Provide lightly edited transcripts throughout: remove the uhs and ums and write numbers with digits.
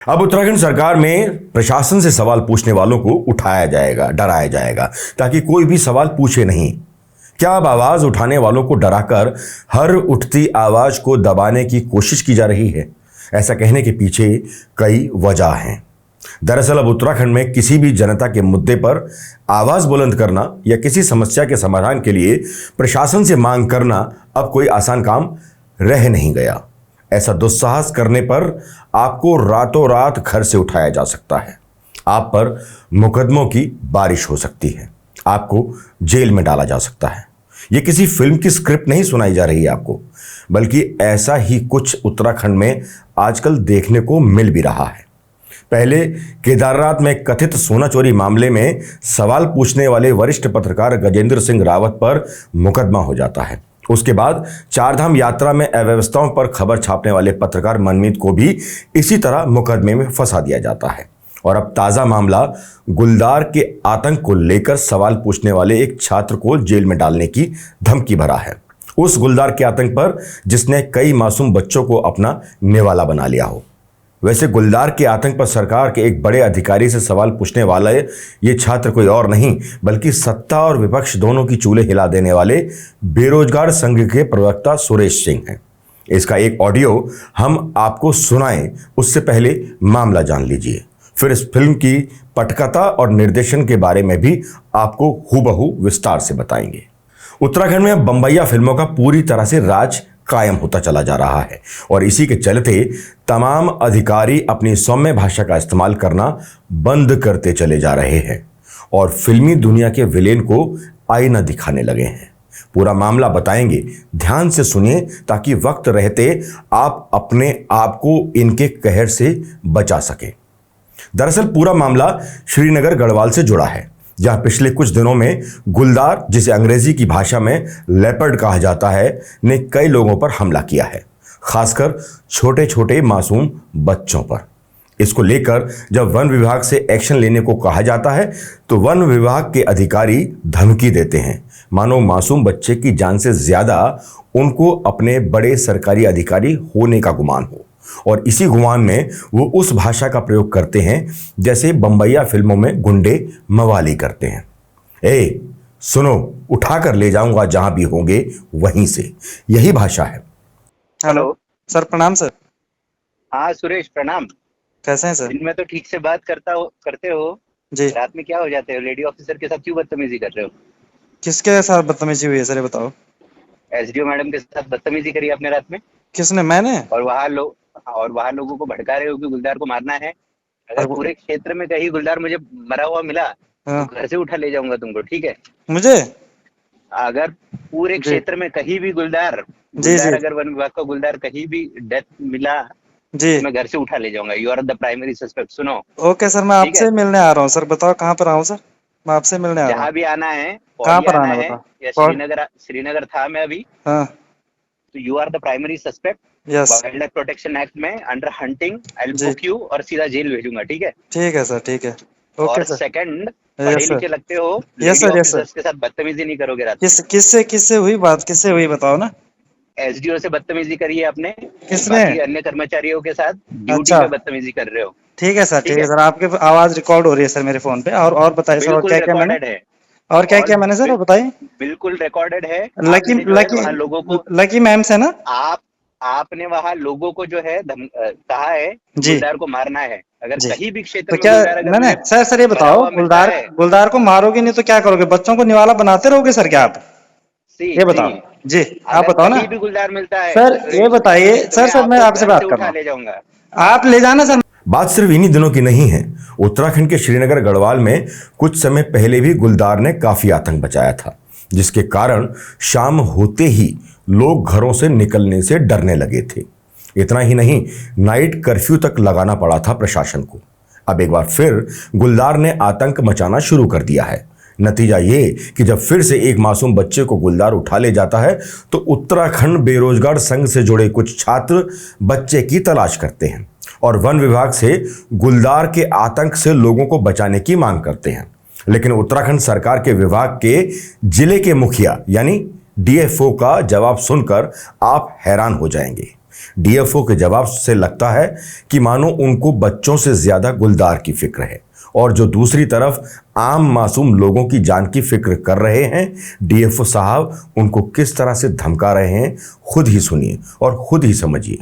अब उत्तराखंड सरकार में प्रशासन से सवाल पूछने वालों को उठाया जाएगा, डराया जाएगा, ताकि कोई भी सवाल पूछे नहीं। क्या अब आवाज उठाने वालों को डराकर हर उठती आवाज को दबाने की कोशिश की जा रही है? ऐसा कहने के पीछे कई वजह हैं। दरअसल अब उत्तराखंड में किसी भी जनता के मुद्दे पर आवाज बुलंद करना या किसी समस्या के समाधान के लिए प्रशासन से मांग करना अब कोई आसान काम रह नहीं गया। ऐसा दुस्साहस करने पर आपको रातों रात घर से उठाया जा सकता है, आप पर मुकदमों की बारिश हो सकती है, आपको जेल में डाला जा सकता है। यह किसी फिल्म की स्क्रिप्ट नहीं सुनाई जा रही है आपको, बल्कि ऐसा ही कुछ उत्तराखंड में आजकल देखने को मिल भी रहा है। पहले केदारनाथ में कथित सोना चोरी मामले में सवाल पूछने वाले वरिष्ठ पत्रकार गजेंद्र सिंह रावत पर मुकदमा हो जाता है। उसके बाद चारधाम यात्रा में अव्यवस्थाओं पर खबर छापने वाले पत्रकार मनमीत को भी इसी तरह मुकदमे में फंसा दिया जाता है। और अब ताजा मामला गुलदार के आतंक को लेकर सवाल पूछने वाले एक छात्र को जेल में डालने की धमकी भरा है। उस गुलदार के आतंक पर जिसने कई मासूम बच्चों को अपना निवाला बना लिया हो। वैसे गुलदार के आतंक पर सरकार के एक बड़े अधिकारी से सवाल पूछने वाला ये छात्र कोई और नहीं बल्कि सत्ता और विपक्ष दोनों की चूल्हे हिला देने वाले बेरोजगार संघ के प्रवक्ता सुरेश सिंह हैं। इसका एक ऑडियो हम आपको सुनाएं, उससे पहले मामला जान लीजिए, फिर इस फिल्म की पटकथा और निर्देशन के बारे में भी आपको हूबहू विस्तार से बताएंगे। उत्तराखंड में बम्बैया फिल्मों का पूरी तरह से राज कायम होता चला जा रहा है और इसी के चलते तमाम अधिकारी अपनी सौम्य भाषा का इस्तेमाल करना बंद करते चले जा रहे हैं और फिल्मी दुनिया के विलेन को आईना दिखाने लगे हैं। पूरा मामला बताएंगे, ध्यान से सुनिए ताकि वक्त रहते आप अपने आप को इनके कहर से बचा सके। दरअसल पूरा मामला श्रीनगर गढ़वाल से जुड़ा है, जहां पिछले कुछ दिनों में गुलदार, जिसे अंग्रेजी की भाषा में लेपर्ड कहा जाता है, ने कई लोगों पर हमला किया है, खासकर छोटे छोटे मासूम बच्चों पर। इसको लेकर जब वन विभाग से एक्शन लेने को कहा जाता है तो वन विभाग के अधिकारी धमकी देते हैं, मानो मासूम बच्चे की जान से ज्यादा उनको अपने बड़े सरकारी अधिकारी होने का गुमान हो। और इसी गुमान में वो उस भाषा का प्रयोग करते हैं जैसे बम्बैया फिल्मों में गुंडे मवाली करते हैं। ए सुनो, उठाकर ले जाऊंगा जहां भी होंगे वहीं से, यही भाषा है। हेलो सर, प्रणाम सर। हाँ सुरेश, प्रणाम। कैसे हैं सर? दिन में तो ठीक से बात करते हो जी। रात में क्या हो जाते हो? लेडी ऑफिसर के साथ क्यों बदतमीजी कर रहे हो? किसके साथ बदतमीजी हुई है सर, ये बताओ। एसडीओ मैडम के साथ बदतमीजी करी आपने रात में। किसने? मैंने? और वहाँ लोगों को भड़का रहे हो कि गुलदार को मारना है। अगर पूरे क्षेत्र में कहीं गुलदार मुझे मरा हुआ मिला तो घर से उठा ले जाऊंगा तुमको, ठीक है? मुझे? अगर पूरे क्षेत्र में कहीं भी गुलदार अगर वन विभाग का गुलदार कहीं भी डेथ मिला जी, तो मैं घर से उठा ले जाऊंगा। You are the primary suspect. सुनो, ओके सर, मैं आपसे मिलने आ रहा हूँ सर। बताओ कहाँ पर आऊँ सर? मैं आपसे मिलने आ रहा हूँ। जहाँ भी आना है, कहाँ पर आना है बताओ? या श्रीनगर था मैं अभी। हाँ, तो you are the primary suspect. Yes. Wild life protection act में under hunting I will book you और सीधा जेल भेजूंगा, ठीक है? ठीक है सर, ठीक है, ओके और सर। सेकंड, पढ़े लिखे लगते हो, यस सर, यस सर। के साथ बदतमीजी नहीं करोगे रात। किससे हुई बात? किससे हुई बताओ ना। एसडीओ से बदतमीजी करी है आपने। किसने? बाकी अन्य कर्मचारियों के साथ ड्यूटी पे बदतमीजी कर रहे हो। ठीक है सर, ठीक है सर। आपके आवाज रिकॉर्ड हो रही है सर मेरे फोन पे। और बताइए सर, और क्या क्या मैंने है? और क्या क्या मैंने सर बताइए। बिल्कुल रिकॉर्डेड है। लकी मैम से ना आपने वहाँ लोगों को जो है कहा है गुलदार को मारना है। अगर कहीं भी क्षेत्र तो क्या नहीं सर ये बताओ, गुलदार को मारोगे नहीं तो क्या करोगे? बच्चों को निवाला बनाते रहोगे सर क्या आप? ये बताओ जी, आप बताओ ना। कहीं भी गुलदार मिलता है सर, ये बताइए सर मैं आपसे बात कर रहा हूँ। ले जाऊंगा, आप ले जाना सर। बात सिर्फ इन्हीं दिनों की नहीं है। उत्तराखंड के श्रीनगर गढ़वाल में कुछ समय पहले भी गुलदार ने काफी आतंक मचाया था, जिसके कारण शाम होते ही लोग घरों से निकलने से डरने लगे थे। इतना ही नहीं, नाइट कर्फ्यू तक लगाना पड़ा था प्रशासन को। अब एक बार फिर गुलदार ने आतंक मचाना शुरू कर दिया है। नतीजा ये कि जब फिर से एक मासूम बच्चे को गुलदार उठा ले जाता है तो उत्तराखंड बेरोजगार संघ से जुड़े कुछ छात्र बच्चे की तलाश करते हैं और वन विभाग से गुलदार के आतंक से लोगों को बचाने की मांग करते हैं। लेकिन उत्तराखंड सरकार के विभाग के जिले के मुखिया यानी डीएफओ का जवाब सुनकर आप हैरान हो जाएंगे। डीएफओ के जवाब से लगता है कि मानो उनको बच्चों से ज्यादा गुलदार की फिक्र है, और जो दूसरी तरफ आम मासूम लोगों की जान की फिक्र कर रहे हैं, डीएफओ साहब उनको किस तरह से धमका रहे हैं, खुद ही सुनिए और खुद ही समझिए।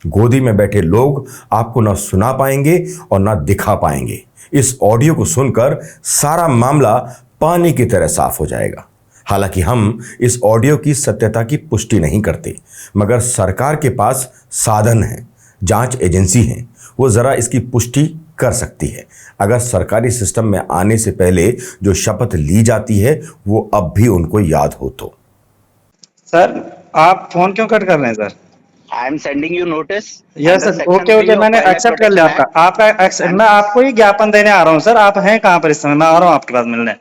गोदी में बैठे लोग आपको ना सुना पाएंगे और ना दिखा पाएंगे। इस ऑडियो को सुनकर सारा मामला पानी की तरह साफ हो जाएगा। हालांकि हम इस ऑडियो की सत्यता की पुष्टि नहीं करते, मगर सरकार के पास साधन है, जांच एजेंसी है, वो जरा इसकी पुष्टि कर सकती है। अगर सरकारी सिस्टम में आने से पहले जो शपथ ली जाती है वो अब भी उनको याद हो तो। सर आप फोन क्यों कट कर रहे हैं sir? I am sending you notice. Yes sir, okay okay, मैंने एक्सेप्ट कर लिया आपका। मैं आपको ही ज्ञापन देने आ रहा हूँ सर। आप हैं कहाँ पर इस समय? मैं आ रहा हूँ आपके पास मिलने।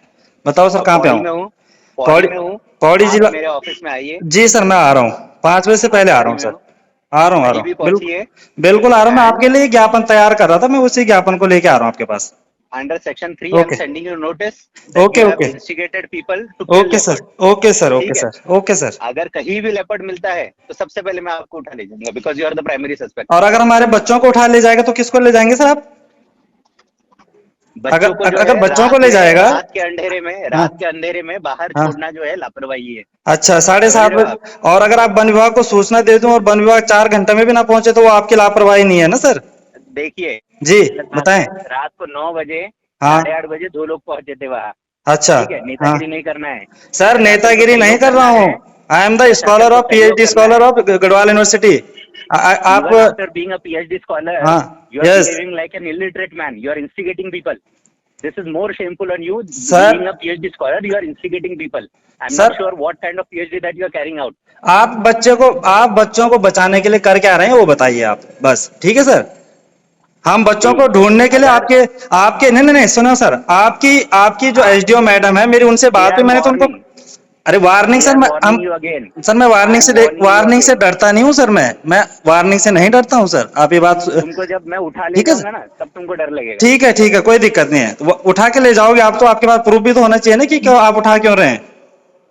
बताओ सर कहाँ पे आऊँ? पौड़ी जिला। मेरे ऑफिस में आइए। जी सर, मैं आ रहा हूँ 5 बजे से पहले आ रहा हूँ सर। आ रहा हूँ बिल्कुल आ रहा हूँ। मैं आपके लिए ज्ञापन तैयार कर रहा था, मैं उसी ज्ञापन को लेके आ रहा हूँ आपके पास। Under section 3 I am sending you notice. Okay okay, instigated people to okay sir, okay sir, okay sir, okay sir. अगर कहीं भी लेपर्ड मिलता है तो सबसे पहले मैं आपको उठा ले जाऊंगा, because you are the primary suspect. और अगर हमारे बच्चों को उठा ले जाएगा तो किसको ले जाएंगे सर आप? अगर बच्चों को ले जाएगा रात के अंधेरे में बाहर छोड़ना जो है लापरवाही है। अच्छा, 7:30 बजे। और अगर आप वन विभाग को सूचना दे दूं और वन विभाग 4 घंटे में भी ना पहुंचे तो वो आपकी लापरवाही नहीं है ना सर? देखिए जी बताएं। रात को 9 बजे, हाँ 8:30 बजे 2 लोग पहुंचे थे वहाँ। अच्छा, ठीक है, नेतागिरी नहीं करना है सर। नेतागिरी नहीं कर रहा हूँ। I am the scholar of PhD scholar of Garhwal university. आप after being a PhD scholar you are behaving like an illiterate man. You are instigating people. This is more shameful on you. Sir, being a PhD scholar, you are instigating people. I'm not sure what kind of PhD that you are carrying out. आप बच्चों को बचाने के लिए कर क्या रहे हैं वो बताइए आप बस। ठीक है सर, हम बच्चों को ढूंढने के लिए आपके नहीं सुनो सर, आपकी जो SDO मैडम है, मेरी उनसे बात हुई, मैंने तो उनको अरे वार्निंग सर, मैं वार्निंग से डरता नहीं हूँ सर। मैं वार्निंग से नहीं डरता हूँ सर। आप ये बात, तुमको जब मैं उठा ले जाऊंगा ना तब तुमको डर लगेगा। ठीक है, कोई दिक्कत नहीं है। तो उठा के ले जाओगे आप तो आपके पास प्रूफ भी तो होना चाहिए ना कि क्यों आप उठा क्यों रहे हैं।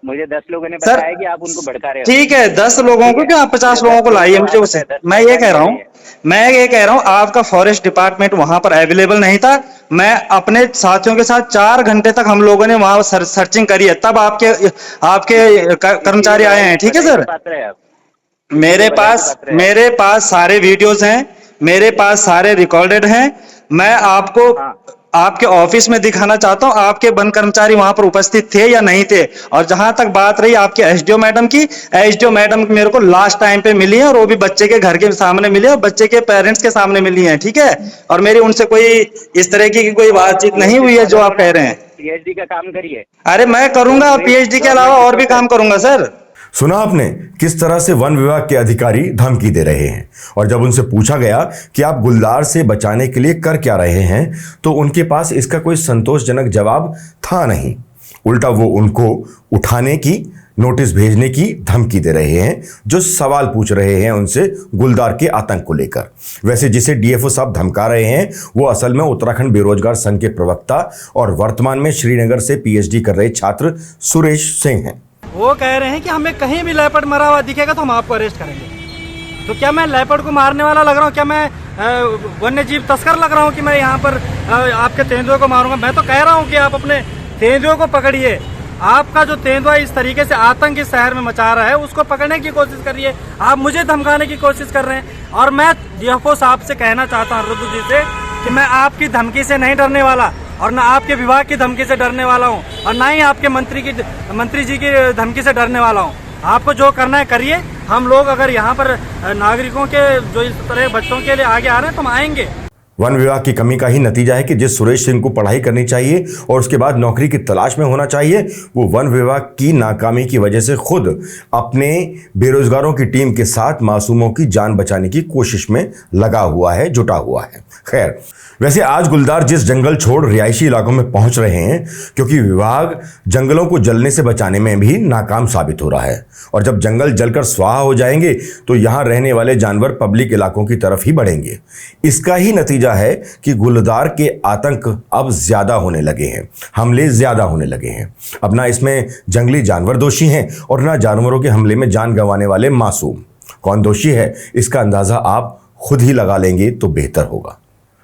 मुझे 10 लोगों ने बताया कि आप उनको भड़का रहे हो। ठीक है, 10 लोगों को क्या, आप 50 लोगों को लाइए मुझे उसे। मैं ये कह रहा हूँ आपका फॉरेस्ट डिपार्टमेंट वहां पर अवेलेबल नहीं था। मैं अपने साथियों के साथ 4 घंटे तक हम लोगों ने वहां सर्चिंग करी है, तब आपके कर्मचारी आए हैं। ठीक है सर, मेरे पास सारे वीडियोस हैं, मेरे पास सारे रिकॉर्डेड हैं। मैं आपको आपके ऑफिस में दिखाना चाहता हूं आपके वन कर्मचारी वहां पर उपस्थित थे या नहीं थे। और जहां तक बात रही आपके SDO मैडम की, SDO मैडम मेरे को लास्ट टाइम पे मिली है और वो भी बच्चे के घर के सामने मिली है और बच्चे के पेरेंट्स के सामने मिली है। ठीक है, और मेरी उनसे कोई इस तरह की कोई बातचीत नहीं हुई है जो आप कह रहे हैं। PhD का काम करिए। अरे मैं करूंगा, PhD के अलावा और भी काम करूंगा सर। सुना आपने किस तरह से वन विभाग के अधिकारी धमकी दे रहे हैं, और जब उनसे पूछा गया कि आप गुलदार से बचाने के लिए कर क्या रहे हैं तो उनके पास इसका कोई संतोषजनक जवाब था नहीं। उल्टा वो उनको उठाने की, नोटिस भेजने की धमकी दे रहे हैं, जो सवाल पूछ रहे हैं उनसे गुलदार के आतंक को लेकर। वैसे जिसे DFO साहब धमका रहे हैं वो असल में उत्तराखंड बेरोजगार संघ के प्रवक्ता और वर्तमान में श्रीनगर से PhD कर रहे छात्र सुरेश सिंह हैं। वो कह रहे हैं कि हमें कहीं भी लेपर्ड मरा हुआ दिखेगा तो हम आपको अरेस्ट करेंगे। तो क्या मैं लेपर्ड को मारने वाला लग रहा हूँ? क्या मैं वन्य जीव तस्कर लग रहा हूँ कि मैं यहाँ पर आपके तेंदुए को मारूंगा? मैं तो कह रहा हूँ कि आप अपने तेंदुए को पकड़िए। आपका जो तेंदुआ इस तरीके से आतंक इस शहर में मचा रहा है उसको पकड़ने की कोशिश करिए। आप मुझे धमकाने की कोशिश कर रहे हैं। और मैं DFO साहब से कहना चाहता हूँ, रुद्र जी से, कि मैं आपकी धमकी से नहीं डरने वाला और ना आपके विभाग की धमकी से डरने वाला हूँ और ना ही आपके मंत्री जी की धमकी से डरने वाला हूँ। आपको जो करना है करिए। हम लोग अगर यहाँ पर नागरिकों के जो इस तरह बच्चों के लिए आगे आ रहे हैं तो हम आएंगे। वन विभाग की कमी का ही नतीजा है कि जिस सुरेश सिंह को पढ़ाई करनी चाहिए और उसके बाद नौकरी की तलाश में होना चाहिए, वो वन विभाग की नाकामी की वजह से खुद अपने बेरोजगारों की टीम के साथ मासूमों की जान बचाने की कोशिश में लगा हुआ है, जुटा हुआ है। खैर, वैसे आज गुलदार जिस जंगल छोड़ रिहायशी इलाकों में पहुंच रहे हैं, क्योंकि विभाग जंगलों को जलने से बचाने में भी नाकाम साबित हो रहा है, और जब जंगल जलकर स्वाहा हो जाएंगे तो यहां रहने वाले जानवर पब्लिक इलाकों की तरफ ही बढ़ेंगे। इसका ही नतीजा है कि गुलदार के आतंक अब ज्यादा होने लगे हैं, हमले ज्यादा होने लगे हैं। अब ना इसमें जंगली जानवर दोषी हैं और ना जानवरों के हमले में जान गंवाने वाले मासूम। कौन दोषी है इसका अंदाजा आप खुद ही लगा लेंगे तो बेहतर होगा।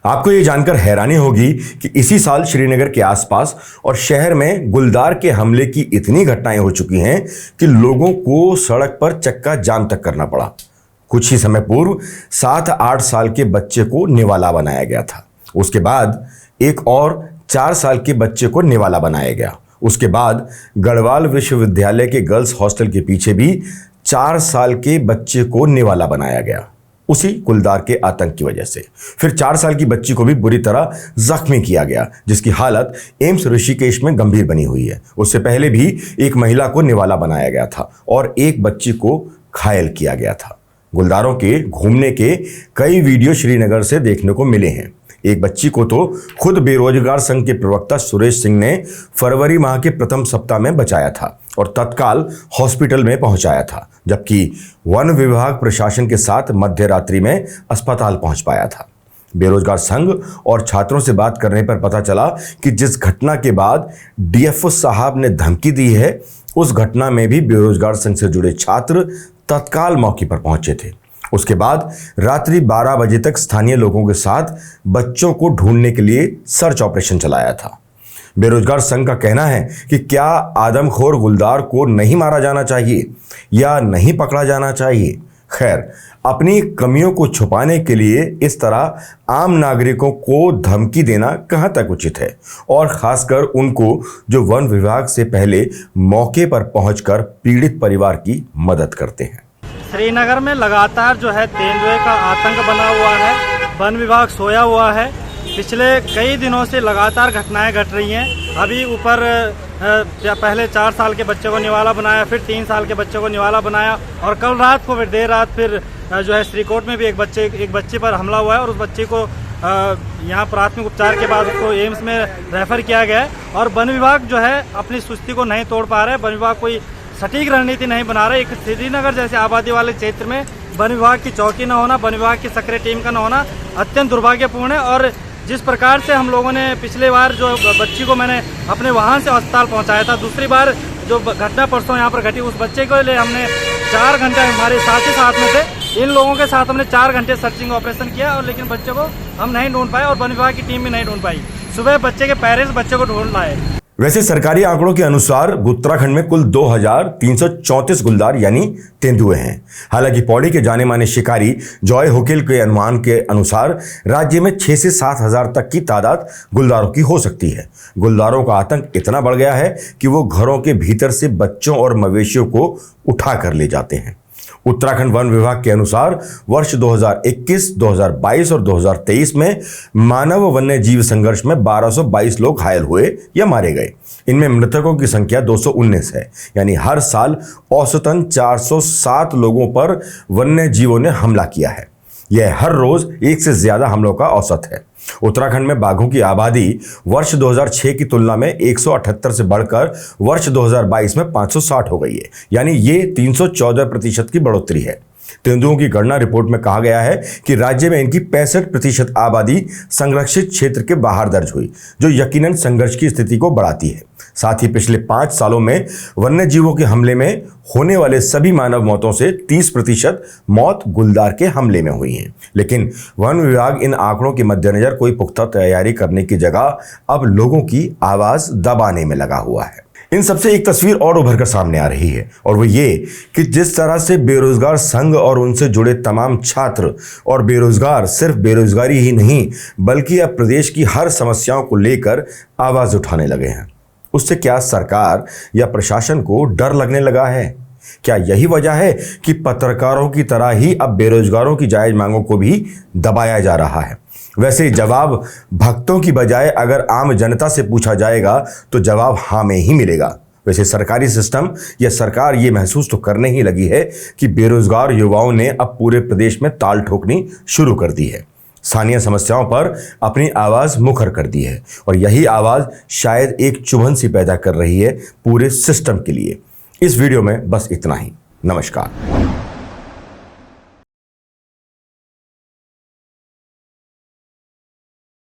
आपको ये जानकर हैरानी होगी कि इसी साल श्रीनगर के आसपास और शहर में गुलदार के हमले की इतनी घटनाएं हो चुकी हैं कि लोगों को सड़क पर चक्का जाम तक करना पड़ा। कुछ ही समय पूर्व 7-8 साल के बच्चे को निवाला बनाया गया था। उसके बाद एक और 4 साल के बच्चे को निवाला बनाया गया। उसके बाद गढ़वाल विश्वविद्यालय के गर्ल्स हॉस्टल के पीछे भी 4 साल के बच्चे को निवाला बनाया गया, उसी गुलदार के आतंक की वजह से। फिर 4 साल की बच्ची को भी बुरी तरह जख्मी किया गया, जिसकी हालत एम्स ऋषिकेश में गंभीर बनी हुई है। उससे पहले भी एक महिला को निवाला बनाया गया था और एक बच्ची को घायल किया गया था। गुलदारों के घूमने के कई वीडियो श्रीनगर से देखने को मिले हैं। एक बच्ची को तो खुद बेरोजगार संघ के प्रवक्ता सुरेश सिंह ने फरवरी माह के प्रथम सप्ताह में बचाया था और तत्काल हॉस्पिटल में पहुंचाया था, जबकि वन विभाग प्रशासन के साथ मध्य रात्रि में अस्पताल पहुंच पाया था। बेरोजगार संघ और छात्रों से बात करने पर पता चला कि जिस घटना के बाद डीएफओ साहब ने धमकी दी है, उस घटना में भी बेरोजगार संघ से जुड़े छात्र तत्काल मौके पर पहुंचे थे। उसके बाद रात्रि 12 बजे तक स्थानीय लोगों के साथ बच्चों को ढूंढने के लिए सर्च ऑपरेशन चलाया था। बेरोजगार संघ का कहना है कि क्या आदमखोर गुलदार को नहीं मारा जाना चाहिए या नहीं पकड़ा जाना चाहिए। खैर, अपनी कमियों को छुपाने के लिए इस तरह आम नागरिकों को धमकी देना कहां तक उचित है, और खासकर उनको जो वन विभाग से पहले मौके पर पहुंचकर पीड़ित परिवार की मदद करते हैं। श्रीनगर में लगातार जो है तेंदुए का आतंक बना हुआ है। वन विभाग सोया हुआ है। पिछले कई दिनों से लगातार घटनाएं घट रही हैं। अभी ऊपर पहले 4 साल के बच्चे को निवाला बनाया, फिर 3 साल के बच्चे को निवाला बनाया, और कल रात को फिर देर रात फिर जो है श्रीकोट में भी एक बच्चे पर हमला हुआ है और उस बच्चे को यहाँ प्राथमिक उपचार के बाद उसको एम्स में रेफर किया गया है। और वन विभाग जो है अपनी सुस्ती को नहीं तोड़ पा रहा है। वन विभाग कोई सटीक रणनीति नहीं बना रहे। एक श्रीनगर जैसे आबादी वाले क्षेत्र में वन विभाग की चौकी न होना, वन विभाग की सक्रिय टीम का न होना अत्यंत दुर्भाग्यपूर्ण है। और जिस प्रकार से हम लोगों ने पिछले बार जो बच्ची को मैंने अपने वाहन से अस्पताल पहुंचाया था, दूसरी बार जो घटना परसों यहाँ पर घटी, उस बच्चे के लिए हमने 4 घंटे, हमारे साथी साथ में थे, इन लोगों के साथ हमने 4 घंटे सर्चिंग ऑपरेशन किया, और लेकिन बच्चे को हम नहीं ढूंढ पाए और वन विभाग की टीम भी नहीं ढूंढ पाई। सुबह बच्चे के पेरेंट्स बच्चे को ढूंढ लाए। वैसे सरकारी आंकड़ों के अनुसार उत्तराखंड में कुल 2334 गुलदार यानी तेंदुए हैं। हालांकि पौड़ी के जाने माने शिकारी जॉय हुकिल के अनुमान के अनुसार राज्य में 6 से 7 हजार तक की तादाद गुलदारों की हो सकती है। गुलदारों का आतंक इतना बढ़ गया है कि वो घरों के भीतर से बच्चों और मवेशियों को उठा कर ले जाते हैं। उत्तराखंड वन विभाग के अनुसार वर्ष 2021, 2022 और 2023 में मानव वन्य जीव संघर्ष में 1222 लोग घायल हुए या मारे गए। इनमें मृतकों की संख्या 219 है, यानी हर साल औसतन 407 लोगों पर वन्य जीवों ने हमला किया है। यह हर रोज 1 से ज्यादा हमलों का औसत है। उत्तराखंड में बाघों की आबादी वर्ष 2006 की तुलना में 178 से बढ़कर वर्ष 2022 में 560 हो गई है, यानी ये 314% की बढ़ोतरी है। तेंदुओं की गणना रिपोर्ट में कहा गया है कि राज्य में इनकी 65% आबादी संरक्षित क्षेत्र के बाहर दर्ज हुई, जो यकीनन संघर्ष की स्थिति को बढ़ाती है। साथ ही पिछले 5 सालों में वन्य जीवों के हमले में होने वाले सभी मानव मौतों से 30% मौत गुलदार के हमले में हुई हैं। लेकिन वन विभाग इन आंकड़ों के मद्देनजर कोई पुख्ता तैयारी करने की जगह अब लोगों की आवाज दबाने में लगा हुआ है। इन सबसे एक तस्वीर और उभर कर सामने आ रही है, और वो ये कि जिस तरह से बेरोजगार संघ और उनसे जुड़े तमाम छात्र और बेरोजगार सिर्फ बेरोजगारी ही नहीं बल्कि अब प्रदेश की हर समस्याओं को लेकर आवाज उठाने लगे हैं, उससे क्या सरकार या प्रशासन को डर लगने लगा है? क्या यही वजह है कि पत्रकारों की तरह ही अब बेरोजगारों की जायज मांगों को भी दबाया जा रहा है? वैसे जवाब भक्तों की बजाय अगर आम जनता से पूछा जाएगा तो जवाब हाँ में ही मिलेगा। वैसे सरकारी सिस्टम या सरकार ये महसूस तो करने ही लगी है कि बेरोजगार युवाओं ने अब पूरे प्रदेश में ताल ठोकनी शुरू कर दी है, स्थानीय समस्याओं पर अपनी आवाज मुखर कर दी है, और यही आवाज शायद एक चुभन सी पैदा कर रही है पूरे सिस्टम के लिए। इस वीडियो में बस इतना ही। नमस्कार।